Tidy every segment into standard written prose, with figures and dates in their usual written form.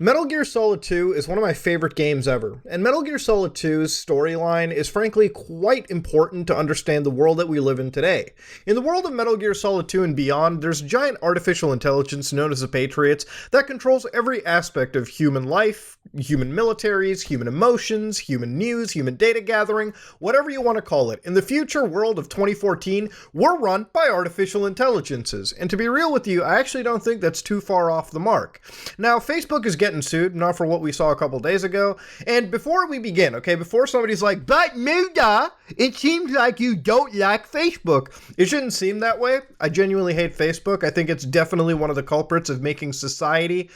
Metal Gear Solid 2 is one of my favorite games ever, and Metal Gear Solid 2's storyline is frankly quite important to understand the world that we live in today. In the world of Metal Gear Solid 2 and beyond, there's giant artificial intelligence known as the Patriots that controls every aspect of human life, human militaries, human emotions, human news, human data gathering, whatever you want to call it. In the future world of 2014, we're run by artificial intelligences, and to be real with you, I actually don't think that's too far off the mark. Now, Facebook is getting sued, not for what we saw a couple days ago. And before we begin, okay, before somebody's like, but Muda, it seems like you don't like Facebook. It shouldn't seem that way. I genuinely hate Facebook. I think it's definitely one of the culprits of making society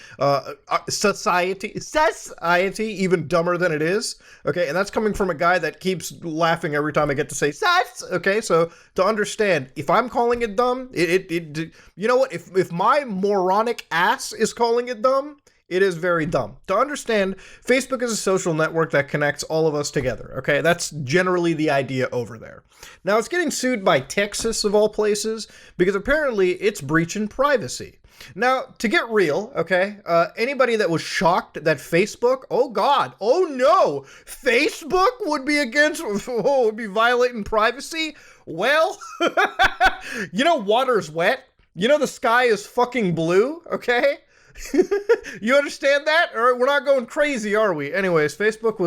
even dumber than it is. Okay, and that's coming from a guy that keeps laughing every time I get to say sus. Okay, so to understand, if I'm calling it dumb, you know what? If my moronic ass is calling it dumb, it is very dumb. To understand, Facebook is a social network that connects all of us together, okay? That's generally the idea over there. Now, it's getting sued by Texas, of all places, because apparently it's breaching privacy. Now, to get real, okay, anybody that was shocked that Facebook, oh God, oh no, Facebook would be would be violating privacy? Well, you know water's wet. You know the sky is fucking blue, okay? You understand that? Or we're not going crazy, are we? Anyways, Facebook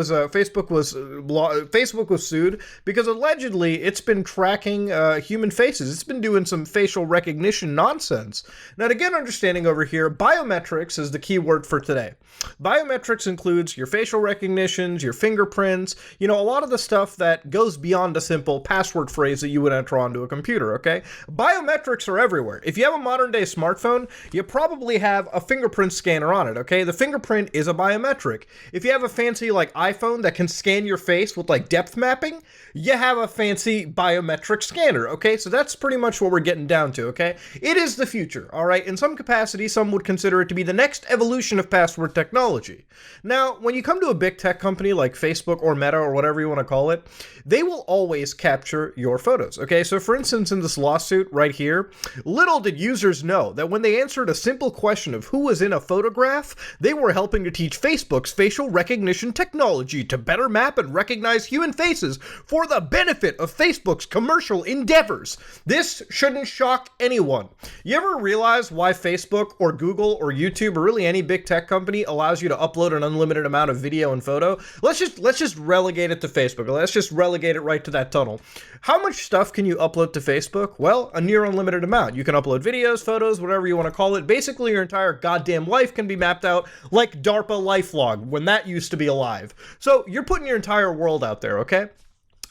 was sued because allegedly it's been tracking human faces. It's been doing some facial recognition nonsense. Now, to get understanding over here, biometrics is the key word for today. Biometrics includes your facial recognitions, your fingerprints, you know, a lot of the stuff that goes beyond a simple password phrase that you would enter onto a computer, okay? Biometrics are everywhere. If you have a modern day smartphone, you probably have a fingerprint scanner on it, okay? The fingerprint is a biometric. If you have a fancy like iPhone that can scan your face with like depth mapping, you have a fancy biometric scanner, okay? So that's pretty much what we're getting down to, okay? It is the future, all right? In some capacity, some would consider it to be the next evolution of password technology. Now, when you come to a big tech company like Facebook or Meta or whatever you want to call it, they will always capture your photos, okay? So for instance, in this lawsuit right here, little did users know that when they answered a simple question of who was in a photograph, they were helping to teach Facebook's facial recognition technology to better map and recognize human faces for the benefit of Facebook's commercial endeavors. This shouldn't shock anyone. You ever realize why Facebook or Google or YouTube or really any big tech company allows you to upload an unlimited amount of video and photo? Let's just relegate it to Facebook. Let's just relegate it right to that tunnel. How much stuff can you upload to Facebook? Well, a near unlimited amount. You can upload videos, photos, whatever you want to call it. Basically, your entire goddamn life can be mapped out like DARPA LifeLog when that used to be alive. So you're putting your entire world out there, okay?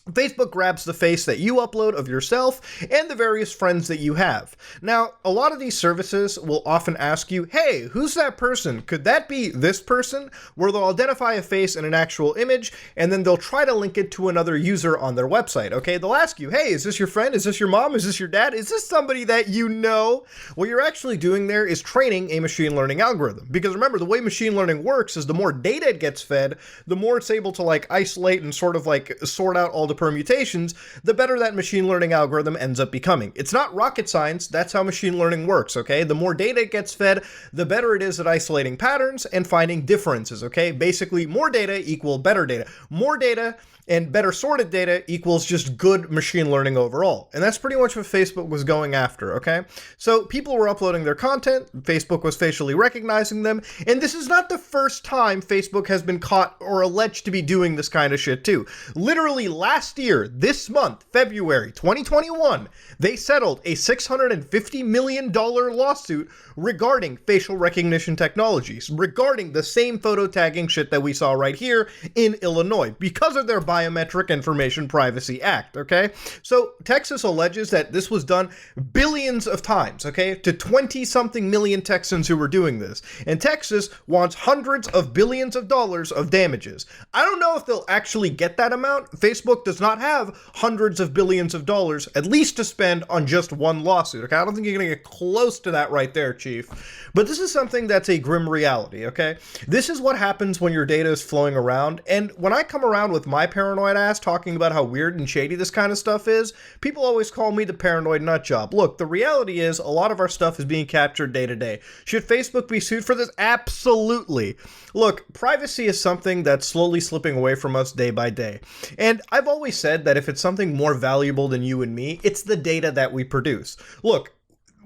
Facebook grabs the face that you upload of yourself and the various friends that you have. Now, a lot of these services will often ask you, hey, who's that person? Could that be this person? Where they'll identify a face in an actual image, and then they'll try to link it to another user on their website, okay? They'll ask you, hey, is this your friend? Is this your mom? Is this your dad? Is this somebody that you know? What you're actually doing there is training a machine learning algorithm. Because remember, the way machine learning works is the more data it gets fed, the more it's able to like isolate and sort of like sort out all the permutations, the better that machine learning algorithm ends up becoming. It's not rocket science, that's how machine learning works, okay? The more data it gets fed, the better it is at isolating patterns and finding differences, okay? Basically, more data equal better data. More data and better sorted data equals just good machine learning overall. And that's pretty much what Facebook was going after, okay? So people were uploading their content, Facebook was facially recognizing them, and this is not the first time Facebook has been caught or alleged to be doing this kind of shit too. Literally last year, this month, February 2021, they settled a $650 million lawsuit regarding facial recognition technologies, regarding the same photo tagging shit that we saw right here in Illinois, because of their Biometric Information Privacy Act, okay? So Texas alleges that this was done billions of times, okay, to 20-something million Texans who were doing this. And Texas wants hundreds of billions of dollars of damages. I don't know if they'll actually get that amount. Facebook does not have hundreds of billions of dollars, at least to spend on just one lawsuit, okay? I don't think you're going to get close to that right there, Chief. But this is something that's a grim reality, okay? This is what happens when your data is flowing around, and when I come around with my paranoid ass talking about how weird and shady this kind of stuff is, people always call me the paranoid nut job. Look, the reality is a lot of our stuff is being captured day to day. Should Facebook be sued for this? Absolutely. Look, privacy is something that's slowly slipping away from us day by day. And I've always said that if it's something more valuable than you and me, it's the data that we produce. Look,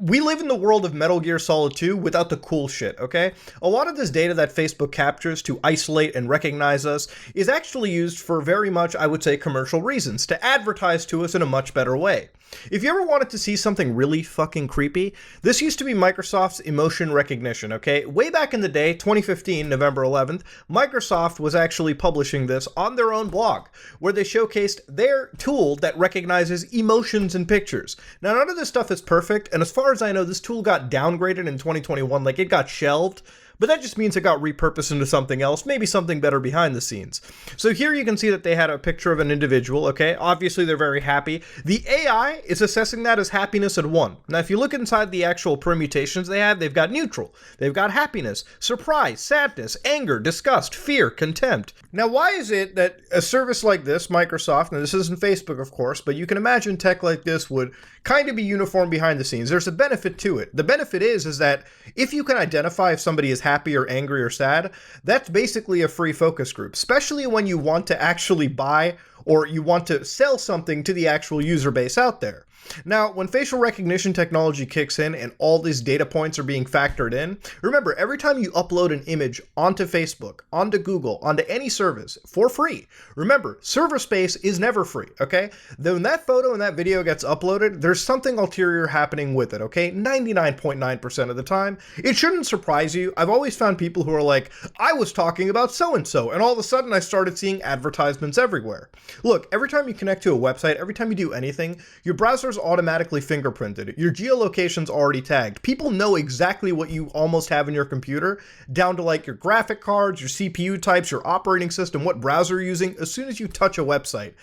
we live in the world of Metal Gear Solid 2 without the cool shit, okay? A lot of this data that Facebook captures to isolate and recognize us is actually used for very much, I would say, commercial reasons, to advertise to us in a much better way. If you ever wanted to see something really fucking creepy, this used to be Microsoft's emotion recognition, okay? Way back in the day, 2015, November 11th, Microsoft was actually publishing this on their own blog, where they showcased their tool that recognizes emotions in pictures. Now, none of this stuff is perfect, and as far as I know, this tool got downgraded in 2021, like it got shelved. But that just means it got repurposed into something else, maybe something better behind the scenes. So here you can see that they had a picture of an individual, okay? Obviously they're very happy. The AI is assessing that as happiness at 1. Now if you look inside the actual permutations they have, they've got neutral, they've got happiness, surprise, sadness, anger, disgust, fear, contempt. Now why is it that a service like this, Microsoft, and this isn't Facebook of course, but you can imagine tech like this would kind of be uniform behind the scenes. There's a benefit to it. The benefit is that if you can identify if somebody is happy or angry or sad, that's basically a free focus group, especially when you want to actually buy or you want to sell something to the actual user base out there. Now, when facial recognition technology kicks in and all these data points are being factored in, remember, every time you upload an image onto Facebook, onto Google, onto any service for free, remember, server space is never free, okay? Then when that photo and that video gets uploaded, there's something ulterior happening with it, okay? 99.9% of the time. It shouldn't surprise you. I've always found people who are like, I was talking about so-and-so, and all of a sudden I started seeing advertisements everywhere. Look, every time you connect to a website, every time you do anything, your browser's automatically fingerprinted. Your geolocation's already tagged. People know exactly what you almost have in your computer, down to like your graphic cards, your CPU types, your operating system, what browser you're using, as soon as you touch a website.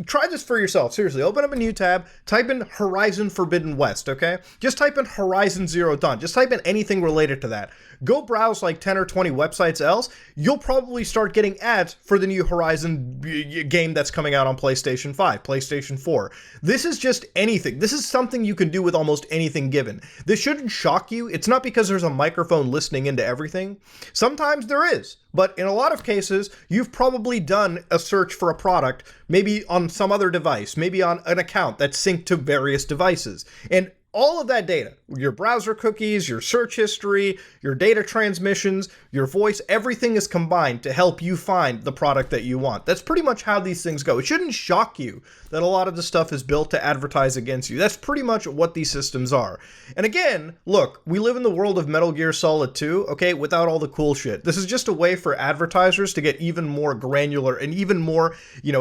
Try this for yourself. Seriously, open up a new tab, type in Horizon Forbidden West, okay? Just type in Horizon Zero Dawn. Just type in anything related to that. Go browse like 10 or 20 websites else. You'll probably start getting ads for the new Horizon game that's coming out on PlayStation 5, PlayStation 4. This is just anything. This is something you can do with almost anything given. This shouldn't shock you. It's not because there's a microphone listening into everything. Sometimes there is, but in a lot of cases, you've probably done a search for a product, maybe on some other device, maybe on an account that's synced to various devices. And all of that data, your browser cookies, your search history, your data transmissions, your voice, everything is combined to help you find the product that you want. That's pretty much how these things go. It shouldn't shock you that a lot of the stuff is built to advertise against you. That's pretty much what these systems are. And again, look, we live in the world of Metal Gear Solid 2, okay, without all the cool shit. This is just a way for advertisers to get even more granular and even more,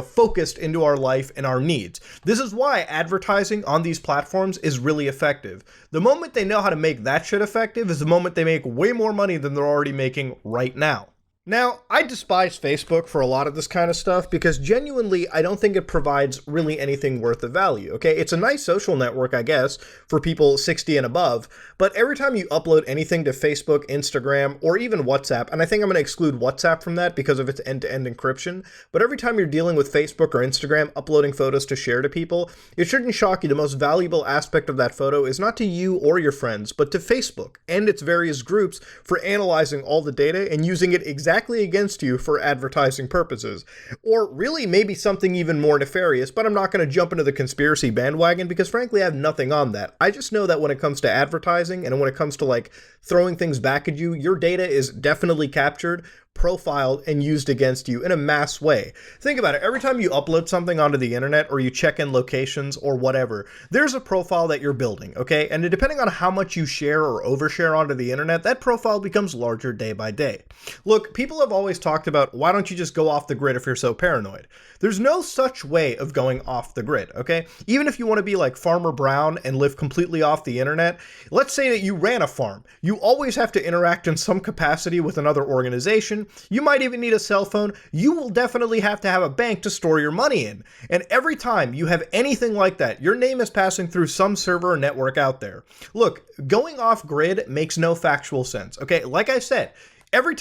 focused into our life and our needs. This is why advertising on these platforms is really effective. The moment they know how to make that shit effective is the moment they make way more money than they're already making right now. Now, I despise Facebook for a lot of this kind of stuff because genuinely, I don't think it provides really anything worth of value, okay? It's a nice social network, I guess, for people 60 and above, but every time you upload anything to Facebook, Instagram, or even WhatsApp, and I think I'm going to exclude WhatsApp from that because of its end-to-end encryption, but every time you're dealing with Facebook or Instagram, uploading photos to share to people, it shouldn't shock you the most valuable aspect of that photo is not to you or your friends, but to Facebook and its various groups for analyzing all the data and using it exactly against you for advertising purposes. Or really maybe something even more nefarious, but I'm not going to jump into the conspiracy bandwagon because frankly I have nothing on that. I just know that when it comes to advertising and when it comes to like throwing things back at you, your data is definitely captured, profiled, and used against you in a mass way. Think about it. Every time you upload something onto the internet or you check in locations or whatever, there's a profile that you're building, okay? And depending on how much you share or overshare onto the internet, that profile becomes larger day by day. Look, people have always talked about, why don't you just go off the grid if you're so paranoid? There's no such way of going off the grid, okay? Even if you want to be like Farmer Brown and live completely off the internet, let's say that you ran a farm. You always have to interact in some capacity with another organization. You might even need a cell phone. You will definitely have to have a bank to store your money in. And every time you have anything like that, your name is passing through some server or network out there. Look, going off grid makes no factual sense. Okay, like I said, every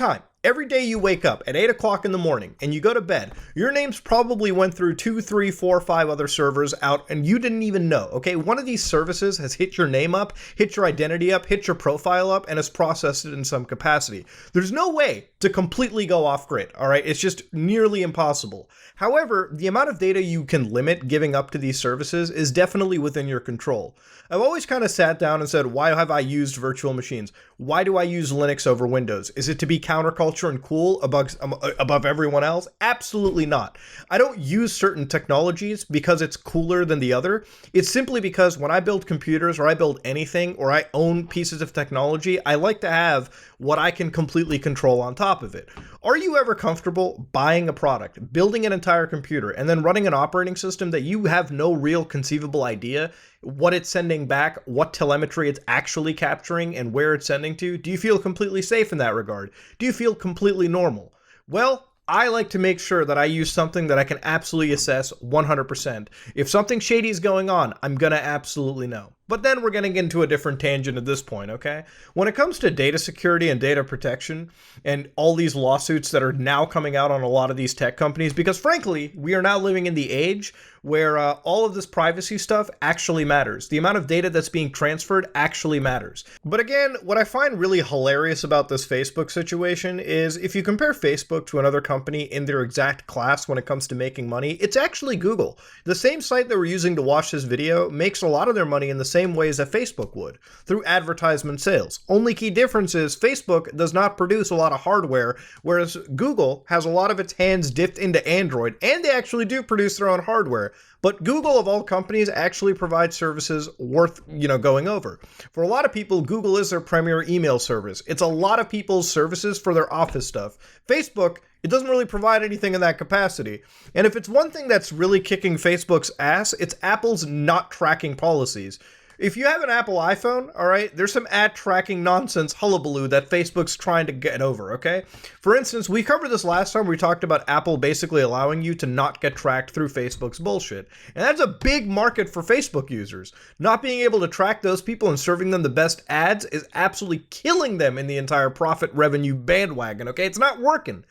day you wake up at 8 o'clock in the morning and you go to bed, your name's probably went through 2, 3, 4, 5 other servers out and you didn't even know, okay? One of these services has hit your name up, hit your identity up, hit your profile up, and has processed it in some capacity. There's no way to completely go off grid, all right? It's just nearly impossible. However, the amount of data you can limit giving up to these services is definitely within your control. I've always kind of sat down and said, why have I used virtual machines? Why do I use Linux over Windows? Is it to be counterculture and cool above everyone else? Absolutely not. I don't use certain technologies because it's cooler than the other. It's simply because when I build computers or I build anything or I own pieces of technology, I like to have what I can completely control on top of it. Are you ever comfortable buying a product, building an entire computer, and then running an operating system that you have no real conceivable idea what it's sending back, what telemetry it's actually capturing, and where it's sending to? Do you feel completely safe in that regard? Do you feel completely normal? Well, I like to make sure that I use something that I can absolutely assess 100%. If something shady is going on, I'm gonna absolutely know. But then we're getting into a different tangent at this point, okay? When it comes to data security and data protection and all these lawsuits that are now coming out on a lot of these tech companies, because frankly, we are now living in the age where all of this privacy stuff actually matters. The amount of data that's being transferred actually matters. But again, what I find really hilarious about this Facebook situation is if you compare Facebook to another company in their exact class when it comes to making money, it's actually Google. The same site that we're using to watch this video makes a lot of their money in the same ways that Facebook would, through advertisement sales. Only key difference is Facebook does not produce a lot of hardware, whereas Google has a lot of its hands dipped into Android, and they actually do produce their own hardware. But Google, of all companies, actually provides services worth, going over. For a lot of people, Google is their premier email service. It's a lot of people's services for their office stuff. Facebook, it doesn't really provide anything in that capacity. And if it's one thing that's really kicking Facebook's ass, it's Apple's not tracking policies. If you have an Apple iPhone, all right, there's some ad tracking nonsense hullabaloo that Facebook's trying to get over, okay? For instance, we covered this last time. We talked about Apple basically allowing you to not get tracked through Facebook's bullshit. And that's a big market for Facebook users. Not being able to track those people and serving them the best ads is absolutely killing them in the entire profit revenue bandwagon, okay? It's not working.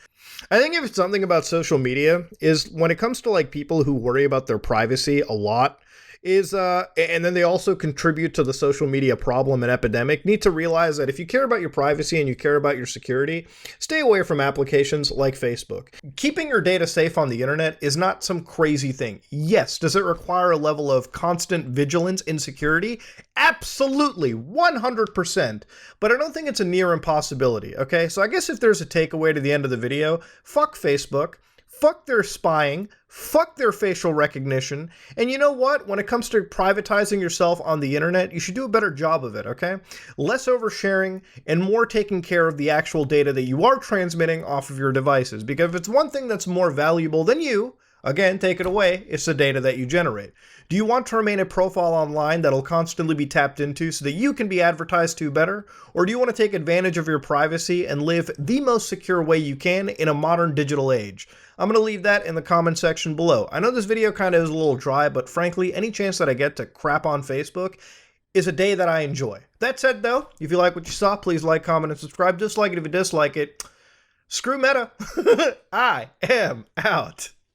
I think if it's something about social media is when it comes to like people who worry about their privacy a lot, and then they also contribute to the social media problem and epidemic, need to realize that if you care about your privacy and you care about your security, stay away from applications like Facebook. Keeping your data safe on the internet is not some crazy thing. Yes, does it require a level of constant vigilance and security? Absolutely, 100%. But I don't think it's a near impossibility, okay? So I guess if there's a takeaway to the end of the video, fuck Facebook. Fuck their spying, fuck their facial recognition, and you know what? When it comes to privatizing yourself on the internet, you should do a better job of it, okay? Less oversharing and more taking care of the actual data that you are transmitting off of your devices, because if it's one thing that's more valuable than you, again, take it away, it's the data that you generate. Do you want to remain a profile online that'll constantly be tapped into so that you can be advertised to better? Or do you want to take advantage of your privacy and live the most secure way you can in a modern digital age? I'm going to leave that in the comment section below. I know this video kind of is a little dry, but frankly, any chance that I get to crap on Facebook is a day that I enjoy. That said, though, if you like what you saw, please like, comment, and subscribe. Dislike it if you dislike it. Screw Meta. I am out.